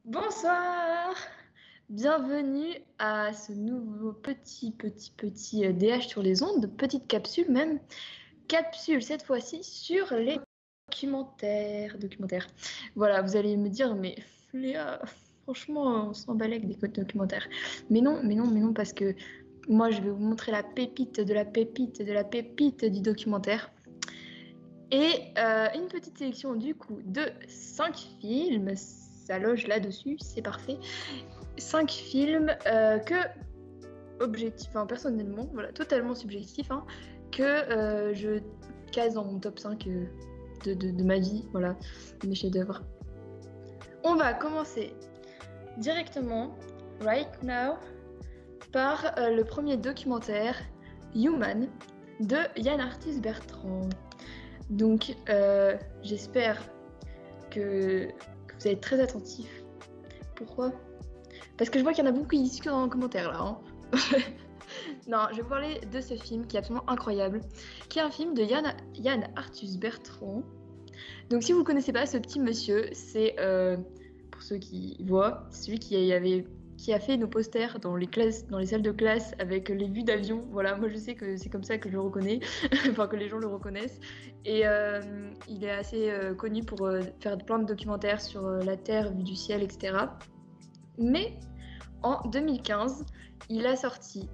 Bonsoir! Bienvenue à ce nouveau petit DH sur les ondes, petite capsule même. Capsule cette fois-ci sur les documentaires. Voilà, vous allez me dire, mais Léa, franchement, on s'en balèque des documentaires. Mais non, parce que moi, je vais vous montrer la pépite de la pépite de la pépite du documentaire. Et une petite sélection du coup de 5 films, ça loge là-dessus, c'est parfait. 5 films personnellement, voilà, totalement subjectif, hein, que je case dans mon top 5 de ma vie, voilà, de mes chefs-d'œuvre. On va commencer directement, right now, par le premier documentaire, Human, de Yann Arthus Bertrand. Donc, j'espère que vous êtes très attentifs. Pourquoi ? Parce que je vois qu'il y en a beaucoup qui discutent dans les commentaires là. Hein. Non, je vais vous parler de ce film qui est absolument incroyable, qui est un film de Yann Arthus Bertrand. Donc, si vous ne connaissez pas ce petit monsieur, c'est, pour ceux qui voient, celui qui a fait nos posters dans les salles de classe avec les vues d'avion. Voilà, moi je sais que c'est comme ça que je le reconnais, enfin que les gens le reconnaissent. Et il est assez connu pour faire plein de documentaires sur la Terre, vue du ciel, etc. Mais en 2015, il a sorti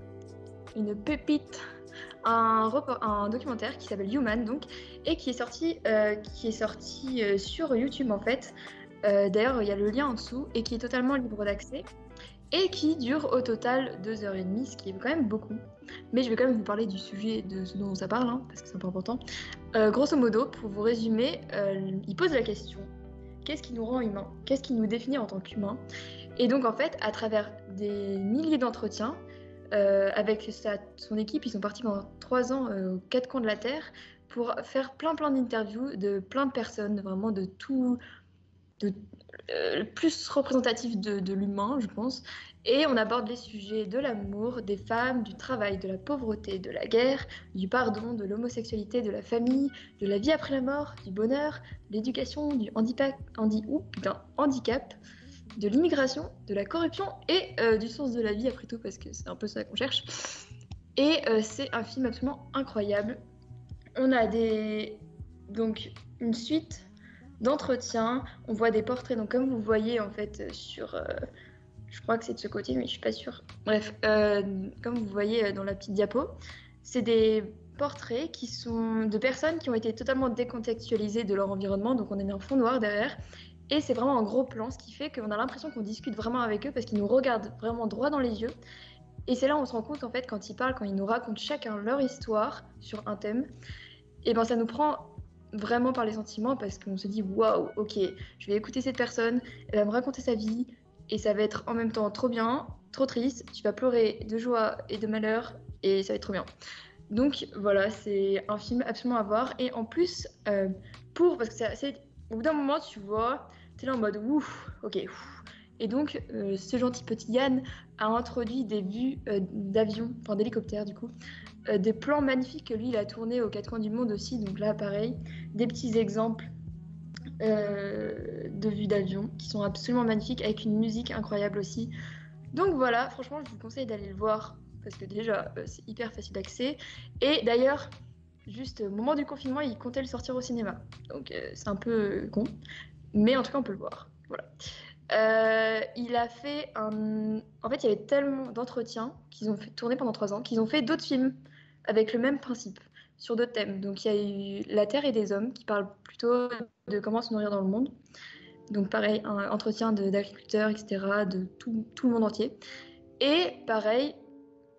une pépite, un documentaire qui s'appelle Human, donc, et qui est sorti sur YouTube en fait. D'ailleurs, il y a le lien en dessous et qui est totalement libre d'accès et qui dure au total 2h30, ce qui est quand même beaucoup. Mais je vais quand même vous parler du sujet de ce dont ça parle, hein, parce que c'est un peu important. Grosso modo, pour vous résumer, il pose la question, qu'est-ce qui nous rend humains ? Qu'est-ce qui nous définit en tant qu'humains ? Et donc en fait, à travers des milliers d'entretiens, avec son équipe, ils sont partis pendant 3 ans aux 4 coins de la Terre pour faire plein d'interviews de plein de personnes, vraiment de tout, plus représentatif de l'humain, je pense. Et on aborde les sujets de l'amour, des femmes, du travail, de la pauvreté, de la guerre, du pardon, de l'homosexualité, de la famille, de la vie après la mort, du bonheur, de l'éducation, du handicap, de l'immigration, de la corruption et du sens de la vie après tout, parce que c'est un peu ça qu'on cherche. Et c'est un film absolument incroyable. On a donc une suite d'entretiens, on voit des portraits, donc comme vous voyez en fait sur, je crois que c'est de ce côté, mais je suis pas sûre. Bref, comme vous voyez dans la petite diapo, c'est des portraits qui sont de personnes qui ont été totalement décontextualisées de leur environnement, donc on a mis un fond noir derrière, et c'est vraiment un gros plan, ce qui fait qu'on a l'impression qu'on discute vraiment avec eux parce qu'ils nous regardent vraiment droit dans les yeux. Et c'est là où on se rend compte en fait quand ils parlent, quand ils nous racontent chacun leur histoire sur un thème, et ben ça nous prend vraiment par les sentiments parce qu'on se dit waouh, ok, je vais écouter cette personne, elle va me raconter sa vie et ça va être en même temps trop bien, trop triste, tu vas pleurer de joie et de malheur et ça va être trop bien. Donc voilà, c'est un film absolument à voir et en plus, parce que c'est assez, au bout d'un moment tu vois, t'es là en mode ouf, ok, ouf. Et donc ce gentil petit Yann a introduit des vues d'avion, enfin d'hélicoptère du coup, des plans magnifiques que lui il a tourné aux 4 coins du monde aussi, donc là pareil, des petits exemples de vues d'avion qui sont absolument magnifiques avec une musique incroyable aussi. Donc voilà, franchement je vous conseille d'aller le voir parce que déjà c'est hyper facile d'accès et d'ailleurs juste au moment du confinement il comptait le sortir au cinéma, donc c'est un peu con, mais en tout cas on peut le voir. Voilà. Il a fait un. En fait, il y avait tellement d'entretiens qu'ils ont fait tourner pendant 3 ans, qu'ils ont fait d'autres films avec le même principe, sur d'autres thèmes. Donc, il y a eu La Terre et des hommes, qui parle plutôt de comment se nourrir dans le monde. Donc, pareil, un entretien d'agriculteurs, etc., de tout le monde entier. Et pareil,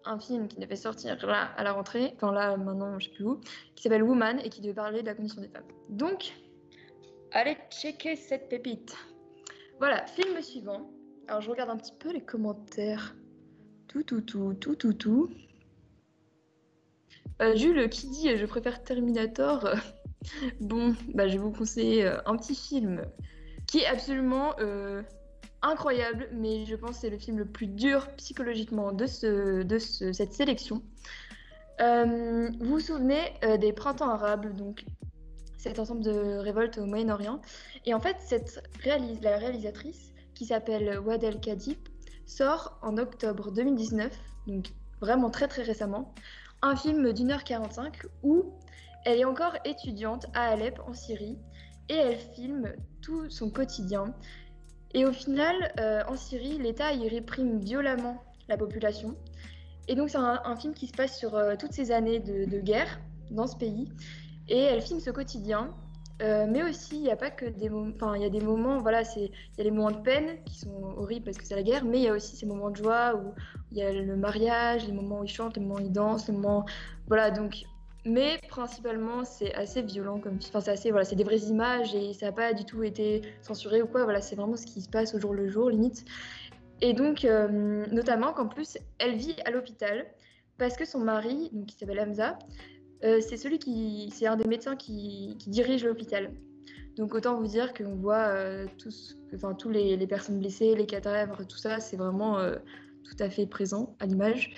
un film qui devait sortir là, à la rentrée, enfin là, maintenant, je sais plus où, qui s'appelle Woman et qui devait parler de la condition des femmes. Donc, allez checker cette pépite. Voilà, film suivant. Alors je regarde un petit peu les commentaires. Tout. Jules qui dit je préfère Terminator. Bon, bah je vais vous conseiller un petit film qui est absolument incroyable, mais je pense que c'est le film le plus dur psychologiquement de cette sélection. Vous vous souvenez des printemps arabes, donc cet ensemble de révoltes au Moyen-Orient. Et en fait, la réalisatrice qui s'appelle Wad El Kadhib, sort en octobre 2019, donc vraiment très très récemment, un film d'1h45 où elle est encore étudiante à Alep en Syrie et elle filme tout son quotidien. Et au final, en Syrie, l'État y réprime violemment la population. Et donc c'est un film qui se passe sur toutes ces années de guerre dans ce pays. Et elle filme ce quotidien. Mais aussi, il n'y a pas que des moments. Enfin, il y a des moments, voilà, il y a les moments de peine qui sont horribles parce que c'est la guerre, mais il y a aussi ces moments de joie où il y a le mariage, les moments où ils chantent, les moments où ils dansent, les moments. Voilà, donc. Mais principalement, c'est assez violent comme. Enfin, c'est assez. Voilà, c'est des vraies images et ça n'a pas du tout été censuré ou quoi. Voilà, c'est vraiment ce qui se passe au jour le jour, limite. Et donc, notamment qu'en plus, elle vit à l'hôpital parce que son mari, donc, qui s'appelle Hamza, c'est un des médecins qui dirige l'hôpital. Donc autant vous dire qu'on voit tous les personnes blessées, les cadavres, tout ça, c'est vraiment tout à fait présent à l'image.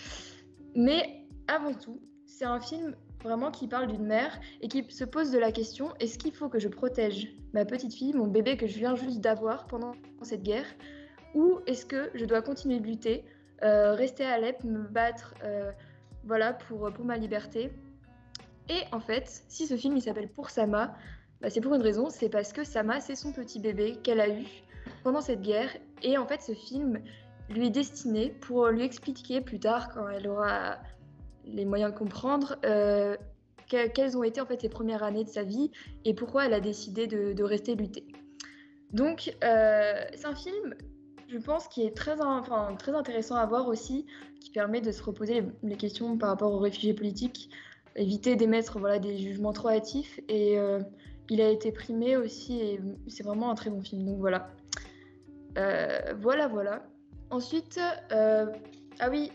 Mais avant tout, c'est un film vraiment qui parle d'une mère et qui se pose de la question, est-ce qu'il faut que je protège ma petite fille, mon bébé que je viens juste d'avoir pendant cette guerre, ou est-ce que je dois continuer de lutter, rester à Alep, me battre voilà, pour ma liberté. Et en fait, si ce film il s'appelle Pour Sama, bah, c'est pour une raison, c'est parce que Sama, c'est son petit bébé qu'elle a eu pendant cette guerre. Et en fait, ce film lui est destiné pour lui expliquer plus tard, quand elle aura les moyens de comprendre, quelles ont été en fait ses premières années de sa vie et pourquoi elle a décidé de rester lutter. Donc, c'est un film, je pense, qui est très intéressant à voir aussi, qui permet de se reposer les questions par rapport aux réfugiés politiques, éviter d'émettre voilà, des jugements trop hâtifs. Et il a été primé aussi, et c'est vraiment un très bon film. Donc voilà. Voilà. Ensuite, ah oui,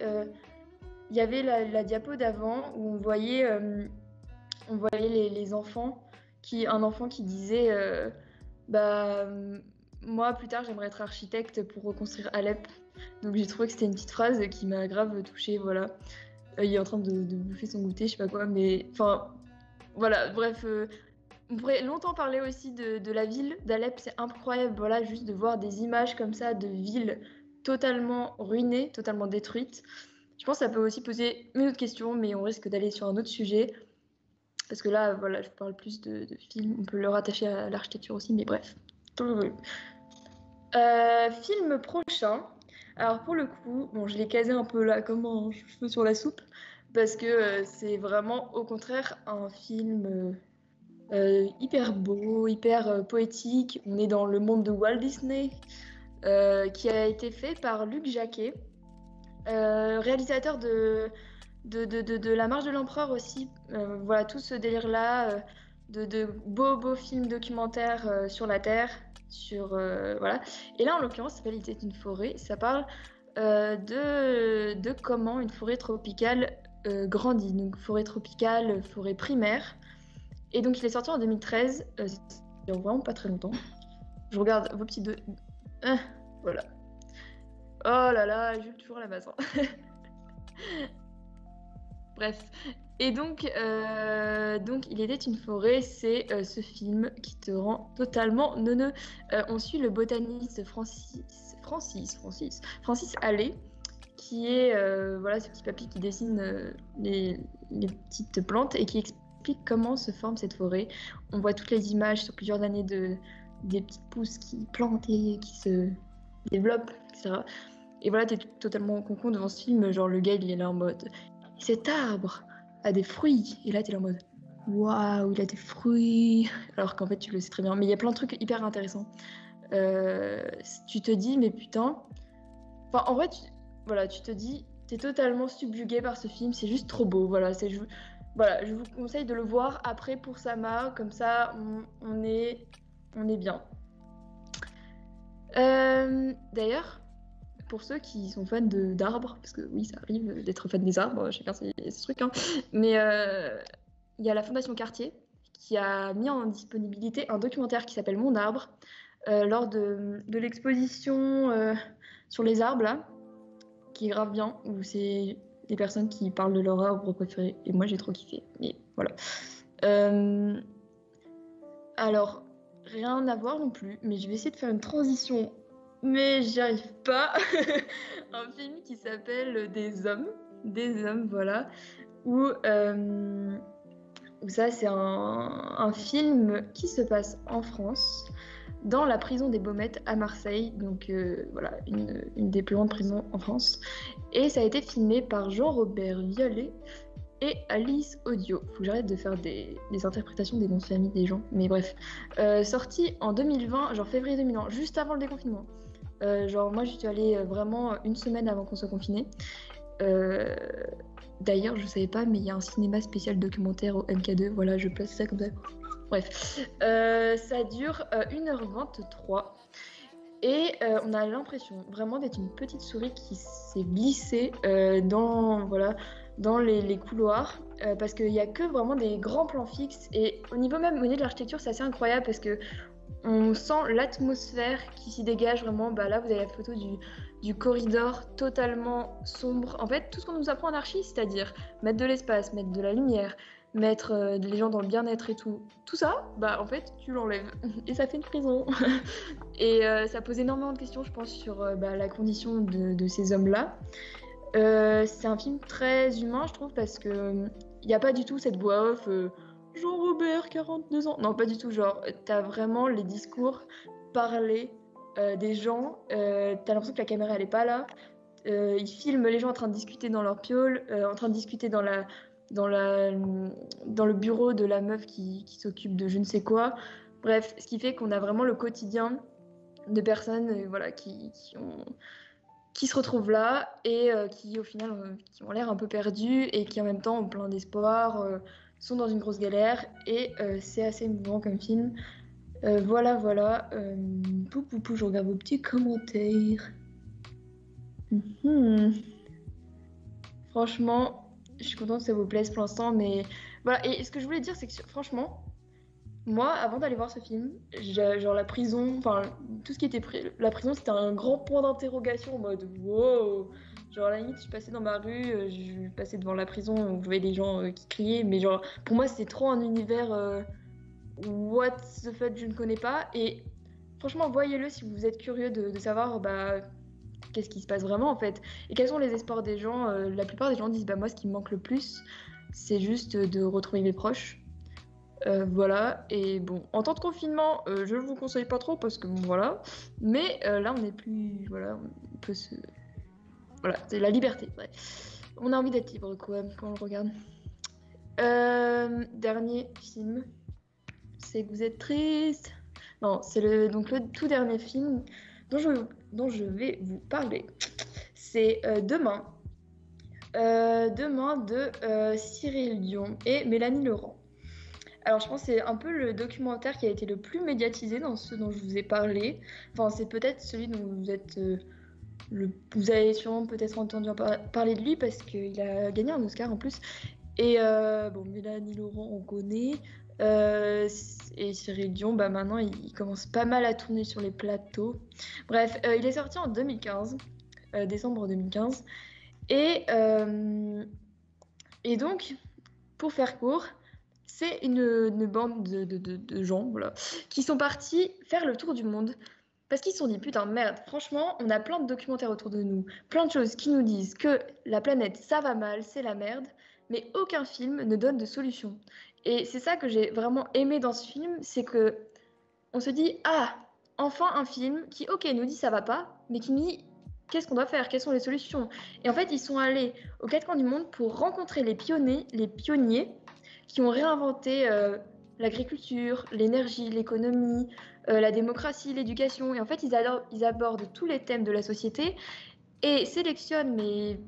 il y avait la diapo d'avant où on voyait les enfants, un enfant qui disait bah, moi, plus tard, j'aimerais être architecte pour reconstruire Alep. Donc j'ai trouvé que c'était une petite phrase qui m'a grave touchée, voilà. Il est en train de bouffer son goûter, je sais pas quoi, mais enfin, voilà, bref. On pourrait longtemps parler aussi de la ville d'Alep, c'est incroyable, voilà, juste de voir des images comme ça de villes totalement ruinées, totalement détruites. Je pense que ça peut aussi poser une autre question, mais on risque d'aller sur un autre sujet. Parce que là, voilà, je parle plus de films, on peut le rattacher à l'architecture aussi, mais bref. Film prochain. Alors pour le coup, bon, je l'ai casé un peu là comme un cheveu sur la soupe, parce que c'est vraiment au contraire un film hyper beau, hyper poétique. On est dans le monde de Walt Disney, qui a été fait par Luc Jacquet, réalisateur de La Marche de l'Empereur aussi. Voilà, tout ce délire-là, de beaux films documentaires sur la Terre. Voilà. Et là, en l'occurrence, ça s'appelle Il était une forêt. Ça parle de comment une forêt tropicale grandit. Donc, forêt tropicale, forêt primaire. Et donc, il est sorti en 2013. C'est vraiment pas très longtemps. Je regarde vos petits deux. Voilà. Oh là là, Jules, toujours la base. Hein. Bref. Et donc, Il était une forêt, c'est ce film qui te rend totalement neuneux. On suit le botaniste Francis Allais, qui est voilà, ce petit papy qui dessine les petites plantes et qui explique comment se forme cette forêt. On voit toutes les images sur plusieurs années des petites pousses qui plantent et qui se développent, etc. Et voilà, t'es totalement con devant ce film, genre le gars il est là en mode cet arbre a des fruits, et là t'es là en mode waouh, il a des fruits, alors qu'en fait tu le sais très bien. Mais il y a plein de trucs hyper intéressants. Tu te dis, mais putain, enfin en vrai, tu te dis, t'es totalement subjugué par ce film, c'est juste trop beau. Voilà, je vous conseille de le voir après pour Sama, comme ça on est bien. D'ailleurs, pour ceux qui sont fans d'arbres, parce que oui, ça arrive d'être fan des arbres, chacun ses trucs, hein, mais il y a la Fondation Cartier qui a mis en disponibilité un documentaire qui s'appelle Mon arbre, lors de l'exposition sur les arbres, là, qui est grave bien, où c'est des personnes qui parlent de leur arbre préféré, et moi j'ai trop kiffé, mais voilà. Alors, rien à voir non plus, mais je vais essayer de faire une transition mais j'y arrive pas. Un film qui s'appelle Des hommes, voilà, où, où ça, c'est un film qui se passe en France, dans la prison des Baumettes à Marseille, donc voilà, une des plus grandes prisons en France. Et ça a été filmé par Jean-Robert Violet et Alice Audio. Faut que j'arrête de faire des interprétations des noms de famille des gens, mais bref. Sorti en 2020, genre février 2020, juste avant le déconfinement. Genre moi, j'y suis allée vraiment une semaine avant qu'on soit confiné. Euh, D'ailleurs, je savais pas, mais il y a un cinéma spécial documentaire au MK2. Voilà, je place ça comme ça. Bref, ça dure 1h23 et on a l'impression vraiment d'être une petite souris qui s'est glissée dans les couloirs parce qu'il n'y a que vraiment des grands plans fixes et au niveau de l'architecture, c'est assez incroyable parce que on sent l'atmosphère qui s'y dégage vraiment. Bah là, vous avez la photo du corridor totalement sombre. En fait, tout ce qu'on nous apprend en archi, c'est-à-dire mettre de l'espace, mettre de la lumière, mettre les gens dans le bien-être et tout ça, bah en fait, tu l'enlèves. Et ça fait une prison. Et ça pose énormément de questions, je pense, sur la condition de ces hommes-là. C'est un film très humain, je trouve, parce que il n'y a pas du tout cette voix off. Jean-Robert, 42 ans. Non, pas du tout. Genre, t'as vraiment les discours parlés des gens. T'as l'impression que la caméra, elle est pas là. Ils filment les gens en train de discuter dans leur piole, en train de discuter dans, la, dans le bureau de la meuf qui s'occupe de je ne sais quoi. Bref, ce qui fait qu'on a vraiment le quotidien de personnes voilà, qui se retrouvent là et qui au final qui ont l'air un peu perdus et qui en même temps ont plein d'espoir, sont dans une grosse galère et c'est assez émouvant comme film. Voilà. Pou, je regarde vos petits commentaires. Mhm. Franchement, je suis contente que ça vous plaise pour l'instant, mais voilà. Et ce que je voulais dire, c'est que franchement, moi, avant d'aller voir ce film, genre la prison, enfin tout ce qui était la prison, c'était un grand point d'interrogation en mode wow. Genre à la limite, je passais dans ma rue, je passais devant la prison, où je voyais des gens qui criaient, mais genre pour moi, c'était trop un univers what the fuck, je ne connais pas. Et franchement, voyez-le si vous êtes curieux de savoir qu'est-ce qui se passe vraiment en fait et quels sont les espoirs des gens. La plupart des gens disent bah moi, ce qui me manque le plus, c'est juste de retrouver mes proches. Voilà, et bon, en temps de confinement, je ne vous conseille pas trop parce que bon, voilà, mais là on est plus, voilà, on peut se, voilà, c'est la liberté, ouais. On a envie d'être libre quoi, quand on le regarde. Dernier film, c'est que vous êtes triste. Non, c'est donc le tout dernier film dont je vais vous parler. C'est Demain. Demain de Cyril Dion et Mélanie Laurent. Alors, je pense que c'est un peu le documentaire qui a été le plus médiatisé dans ceux dont je vous ai parlé. Enfin, c'est peut-être celui dont vous êtes vous avez sûrement peut-être entendu parler de lui parce qu'il a gagné un Oscar en plus. Et bon, Mélanie Laurent, on connaît. Et Cyril Dion, bah maintenant, il commence pas mal à tourner sur les plateaux. Bref, il est sorti en 2015, décembre 2015. Et donc, pour faire court, c'est une bande de gens voilà, qui sont partis faire le tour du monde. Parce qu'ils se sont dit, putain, merde, franchement, on a plein de documentaires autour de nous, plein de choses qui nous disent que la planète, ça va mal, c'est la merde, mais aucun film ne donne de solution. Et c'est ça que j'ai vraiment aimé dans ce film, c'est que on se dit, ah, enfin un film qui, ok, nous dit ça va pas, mais qui nous dit qu'est-ce qu'on doit faire, quelles sont les solutions. Et en fait, ils sont allés aux quatre coins du monde pour rencontrer les pionniers qui ont réinventé l'agriculture, l'énergie, l'économie, la démocratie, l'éducation. Et en fait, ils abordent tous les thèmes de la société et sélectionnent, mais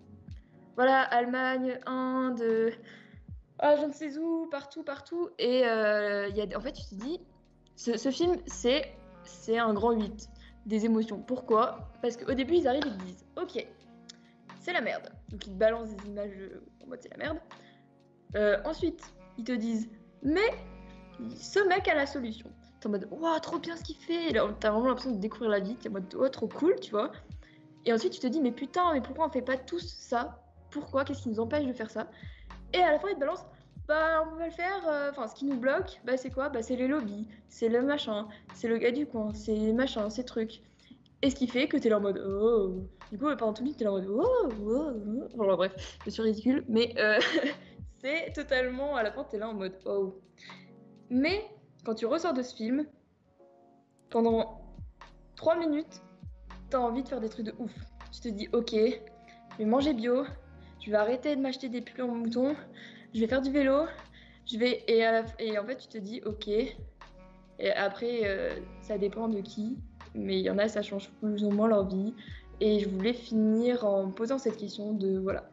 voilà, Allemagne, Inde, ah, je ne sais où, partout. Et en fait, tu te dis, ce film, c'est un grand 8 des émotions. Pourquoi? Parce qu'au début, ils arrivent et ils disent, ok, c'est la merde. Donc, ils te balancent des images en mode c'est la merde. Ensuite, ils te disent, mais ce mec a la solution. T'es en mode, waouh, trop bien ce qu'il fait. Et là, t'as vraiment l'impression de découvrir la vie. T'es en mode, oh, trop cool, tu vois. Et ensuite, tu te dis, mais putain, mais pourquoi on fait pas tous ça? Pourquoi? Qu'est-ce qui nous empêche de faire ça? Et à la fin, ils te balancent, bah, on va le faire. Enfin, ce qui nous bloque, bah, c'est quoi? Bah, c'est les lobbies, c'est le machin, c'est le gars du coin, c'est machin, ces trucs. Et ce qui fait que t'es là en mode oh. Du coup, pendant tout le film, t'es là en mode oh, oh, oh. Enfin, bref, je suis ridicule, mais c'est totalement à la fin, t'es là en mode oh. Mais quand tu ressors de ce film, pendant 3 minutes, t'as envie de faire des trucs de ouf. Tu te dis ok, je vais manger bio, je vais arrêter de m'acheter des pulls en mouton, je vais faire du vélo, je vais et en fait tu te dis ok. Et après, ça dépend de qui, mais il y en a, ça change plus ou moins leur vie. Et je voulais finir en posant cette question de, voilà,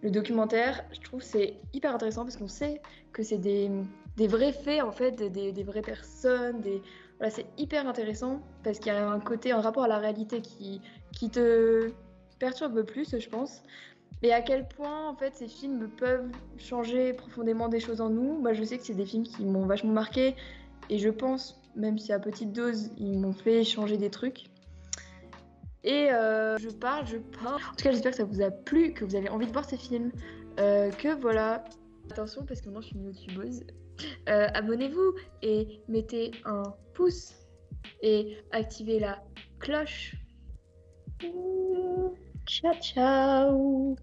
le documentaire, je trouve c'est hyper intéressant parce qu'on sait que c'est des vrais faits, en fait, des vraies personnes, Voilà, c'est hyper intéressant parce qu'il y a un côté, un rapport à la réalité qui te perturbe plus, je pense. Et à quel point, en fait, ces films peuvent changer profondément des choses en nous. Moi, je sais que c'est des films qui m'ont vachement marqué. Et je pense, même si à petite dose, ils m'ont fait changer des trucs. Et je parle. En tout cas, j'espère que ça vous a plu, que vous avez envie de voir ces films. Que voilà. Attention, parce que moi, je suis une youtubeuse. Abonnez-vous et mettez un pouce. Et activez la cloche. Ciao, ciao.